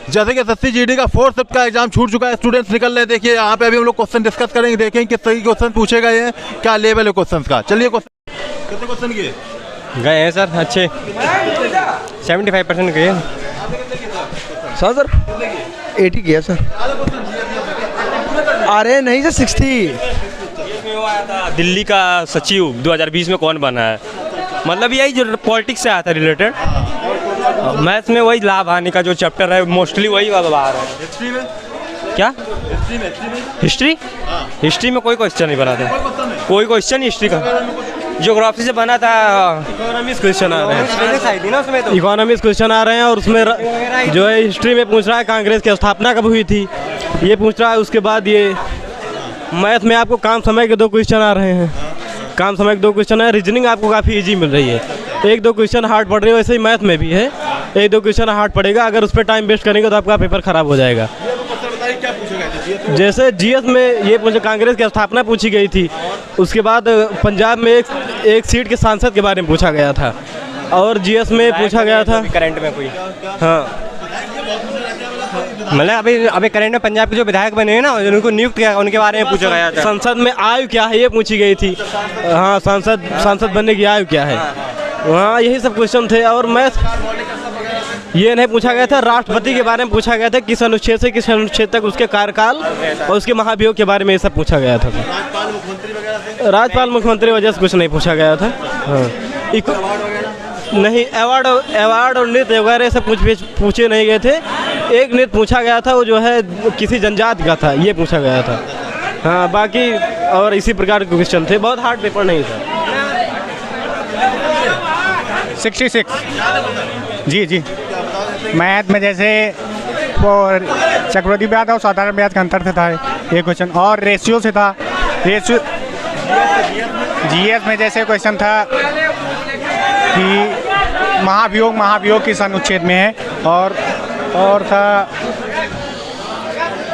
जैसे कि SSC GD का 4th शिफ्ट का एग्जाम छूट चुका है, स्टूडेंट्स निकल रहे हैं। देखिए यहाँ पे अभी हम लोग क्वेश्चन डिस्कस करेंगे, देखेंगे किस तरह के क्वेश्चन पूछे गए हैं, क्या लेवल है क्वेश्चन का। चलिए क्वेश्चन, कितने क्वेश्चन किए गए हैं सर? अच्छे 75% गए। सर 80 किया सर। अरे नहीं सर 60। दिल्ली का सचिव 2020 में कौन बना है, मतलब यही जो पॉलिटिक्स से आया था रिलेटेड। मैथ्स में वही लाभ हानि का जो चैप्टर है मोस्टली वही वाला बाहर है। हिस्ट्री में क्या हिस्ट्री में कोई क्वेश्चन नहीं बना था, कोई क्वेश्चन हिस्ट्री का। ज्योग्राफी से बना था, इकोनॉमिक्स क्वेश्चन आ रहे हैं, इकोनॉमिक्स क्वेश्चन आ रहे हैं। और उसमें जो है हिस्ट्री में पूछ रहा है कांग्रेस की स्थापना कब हुई थी, ये पूछ रहा है। उसके बाद ये मैथ में आपको काम समय के 2 क्वेश्चन आ रहे हैं, काम समय के 2 क्वेश्चन है। रीजनिंग आपको काफ़ी इजी मिल रही है, 1-2 क्वेश्चन हार्ड पड़ रहे हैं। वैसे ही मैथ में भी है, 1-2 क्वेश्चन हार्ड पड़ेगा। अगर उस पर टाइम वेस्ट करेंगे तो आपका पेपर खराब हो जाएगा। जैसे जीएस में ये पूछे कांग्रेस की स्थापना पूछी गई थी, उसके बाद पंजाब में एक सीट के सांसद के बारे में पूछा गया था, और जीएस में पूछा गया था करंट में कोई। हाँ मतलब अभी करंट में पंजाब के जो विधायक बने हैं ना, उनको नियुक्त किया, उनके बारे में पूछा गया था। संसद में आयु क्या है ये पूछी गई थी। हाँ सांसद बनने की आयु क्या है, वहाँ यही सब क्वेश्चन थे। और मैथ ये नहीं पूछा गया था, राष्ट्रपति के बारे में पूछा गया था, किस अनुच्छेद से किस अनुच्छेद तक उसके कार्यकाल और उसके महाभियोग के बारे में ये सब पूछा गया था। राज्यपाल मुख्यमंत्री वजह से कुछ नहीं पूछा गया था। हाँ नहीं, अवार्ड और नृत्य वगैरह सब कुछ भी पूछे नहीं गए थे। एक नृत्य पूछा गया था, वो जो है किसी जनजाति का था, ये पूछा गया था। हाँ बाकी और इसी प्रकार के क्वेश्चन थे, बहुत हार्ड पेपर नहीं था। 66 जी। मैथ में जैसे चक्रवृद्धि ब्याज और साधारण ब्याज का अंतर से था ये क्वेश्चन, और रेशियो से था। रेशियो जीएस में जैसे क्वेश्चन था कि महाभियोग किस अनुच्छेद में है, और था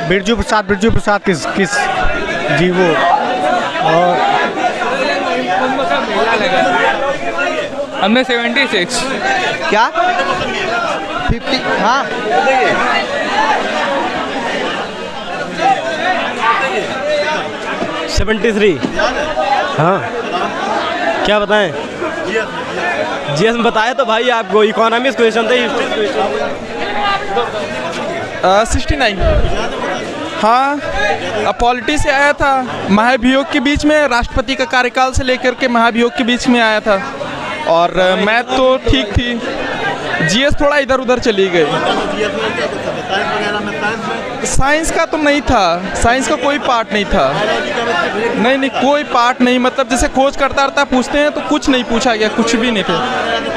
बिरजू प्रसाद किस जी वो। और हमने 76 क्या 50। हाँ 73। हाँ क्या बताएं, जीएस में बताया तो भाई आपको। इकोनॉमिक्स क्वेश्चन थे, हिस्ट्री क्वेश्चन। 69। हाँ पॉलिटिक्स से आया था, महाभियोग के बीच में, राष्ट्रपति का कार्यकाल से लेकर के महाभियोग के बीच में आया था। और मैथ तो ठीक थी, जीएस थोड़ा इधर उधर चली गई। साइंस का तो नहीं था, साइंस का कोई पार्ट नहीं था। नहीं कोई पार्ट नहीं, मतलब जैसे खोज करता पूछते हैं तो कुछ नहीं पूछा गया, कुछ भी नहीं था।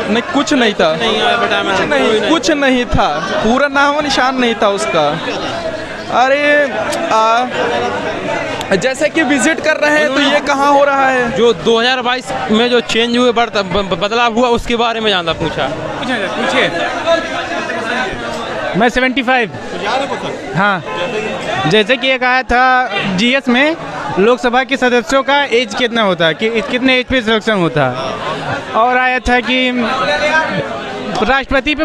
नहीं कुछ नहीं था, कुछ नहीं था, पूरा नाम निशान नहीं था उसका। अरे जैसे कि विजिट कर रहे हैं तो ये कहाँ हो रहा है, जो 2022 में जो चेंज हुए बदलाव हुआ उसके बारे में जानना पूछा। पूछिए। मैं 75। हाँ जैसे कि एक आया था जीएस में, लोकसभा के सदस्यों का एज कितना होता है, कि कितने एज पे सिलेक्शन होता है। और आया था कि राष्ट्रपति पे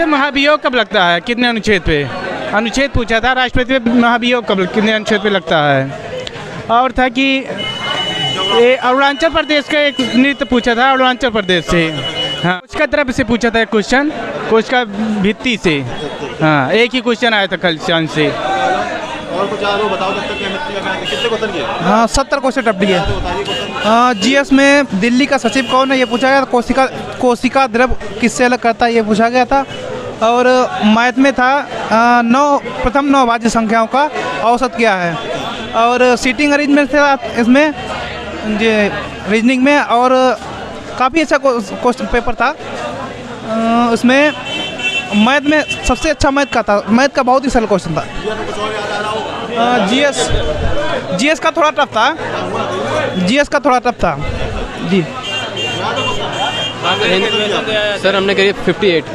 महाभियोग कब लगता है, कितने अनुच्छेद पे। अनुच्छेद पूछा था, राष्ट्रपति पे महाभियोग कब कितने अनुच्छेद पे लगता है। और था कि ये अरुणाचल प्रदेश का एक नृत्य पूछा था, अरुणाचल प्रदेश से। हाँ उसका तरफ से पूछा था क्वेश्चन, कोच का भित्ति से। हाँ एक ही क्वेश्चन आया था कल चांद से। और कुछ और बताओ जब तक कितने क्वेश्चन किए? हाँ 70 क्वेश्चन टप दिए। जीएस में दिल्ली का सचिव कौन है ये पूछा गया था, कोशिका द्रव किससे अलग करता है ये पूछा गया था। और मैथ में था प्रथम 9 भाज्य संख्याओं का औसत क्या है। और सीटिंग अरेंजमेंट था इसमें, ये रीजनिंग में। और काफ़ी अच्छा क्वेश्चन पेपर था उसमें। मैथ में सबसे अच्छा मैथ का था, मैथ का बहुत ही सरल क्वेश्चन था। जीएस का थोड़ा टफ था, जी। सर हमने करी 58।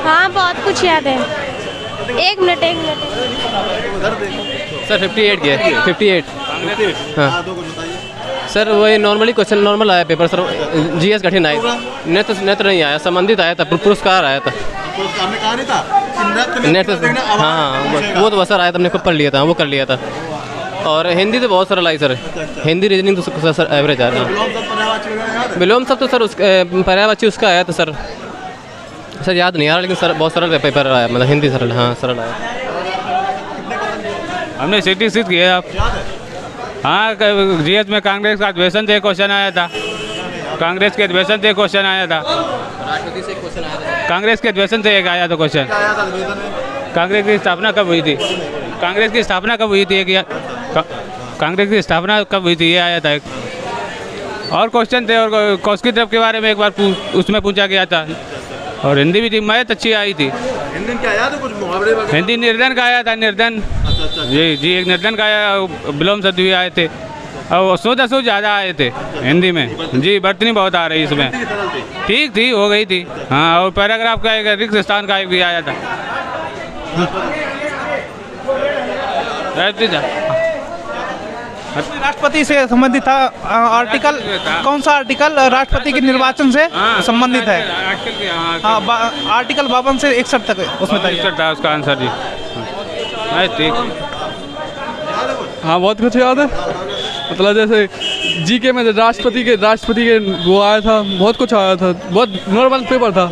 हाँ बहुत कुछ याद है। एक मिनट सर 58 गया 58। हाँ सर वही नॉर्मली क्वेश्चन नॉर्मल आया पेपर सर, जीएस कठिन आई, नेत्र नहीं आया, संबंधित आया था, पुरस्कार आया था, हमने कहा नहीं था कि नेट हाँ वो तो बस सर आया था, हमने खुद पढ़ लिया था, वो कर लिया था। और हिंदी तो बहुत सरल आई सर, हिंदी रीजनिंग तो सर एवरेज आ रहा है। विलोम सब तो सर उस पर्यायवाची उसका आया था सर याद नहीं आ रहा, लेकिन सर बहुत सरल पेपर आया, मतलब हिंदी सरल, हाँ सरल आया। हमने सिटी सिद्ध किया आप। हाँ जीएस में कांग्रेस का अधिवेशन से क्वेश्चन आया था, कांग्रेस के अधिवेशन से क्वेश्चन आया था, राष्ट्रपति से क्वेश्चन आया था, कांग्रेस के अधिवेशन से एक आया था क्वेश्चन। कांग्रेस की स्थापना कब हुई थी, कांग्रेस की स्थापना कब हुई थी, कांग्रेस की स्थापना कब हुई थी, ये आया था एक। और क्वेश्चन थे, और कौशकी द्रव के बारे में एक बार उसमें पूछा गया था। और हिंदी भी थी, मैथ अच्छी आई थी। हिंदी क्या याद है कुछ मुहावरे वगैरह? हिंदी निर्धन का आया था, निर्धन। जी एक निर्धन का आया, विलोम शब्द भी आए थे, और 100 ज़्यादा आए थे हिंदी में। जी बर्तनी बहुत आ रही इसमें, ठीक थी, हो गई थी। हाँ और पैराग्राफ का एक रिक्त स्थान का एक भी आया था। राष्ट्रपति से संबंधित था आर्टिकल, कौन सा आर्टिकल राष्ट्रपति के निर्वाचन से संबंधित है? आर्टिकल 52 से 61 तक उसमें था उसका आंसर जी। ठीक, हाँ बहुत कुछ याद है, मतलब जैसे जीके में राष्ट्रपति के वो आया था, बहुत कुछ आया था, बहुत नॉर्मल पेपर था।